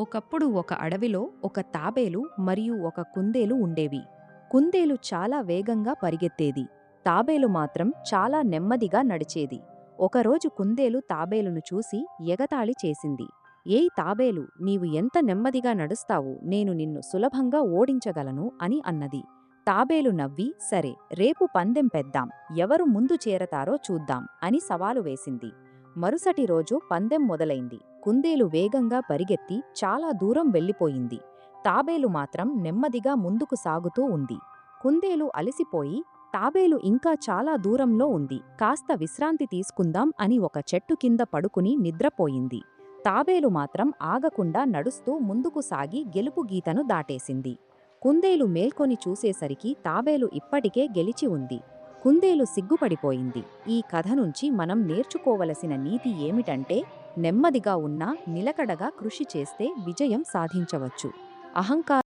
ఒకప్పుడు ఒక అడవిలో ఒక తాబేలు మరియు ఒక కుందేలు ఉండేవి. కుందేలు చాలా వేగంగా పరిగెత్తేది. తాబేలు మాత్రం చాలా నెమ్మదిగా నడిచేది. ఒకరోజు కుందేలు తాబేలును చూసి ఎగతాళి చేసింది. ఏయ్ తాబేలు, నీవు ఎంత నెమ్మదిగా నడుస్తావు, నేను నిన్ను సులభంగా ఓడించగలను అని అన్నది. తాబేలు నవ్వి, సరే, రేపు పందెం పెద్దాం, ఎవరు ముందు చేరతారో చూద్దాం అని సవాలు వేసింది. మరుసటి రోజు పందెం మొదలైంది. కుందేలు వేగంగా పరిగెత్తి చాలా దూరం వెళ్ళిపోయింది. తాబేలు మాత్రం నెమ్మదిగా ముందుకు సాగుతూ ఉంది. కుందేలు అలసిపోయి, తాబేలు ఇంకా చాలా దూరంలో ఉంది, కాస్త విశ్రాంతి తీసుకుందాం అని ఒక చెట్టు కింద పడుకుని నిద్రపోయింది. తాబేలు మాత్రం ఆగకుండా నడుస్తూ ముందుకు సాగి గెలుపు గీతను దాటేసింది. కుందేలు మేల్కొని చూసేసరికి తాబేలు ఇప్పటికే గెలిచి ఉంది. కుందేలు సిగ్గుపడిపోయింది. ఈ కథ నుంచి మనం నేర్చుకోవలసిన నీతి ఏమిటంటే, నెమ్మదిగా ఉన్నా నిలకడగా కృషి చేస్తే విజయం సాధించవచ్చు. అహంకారం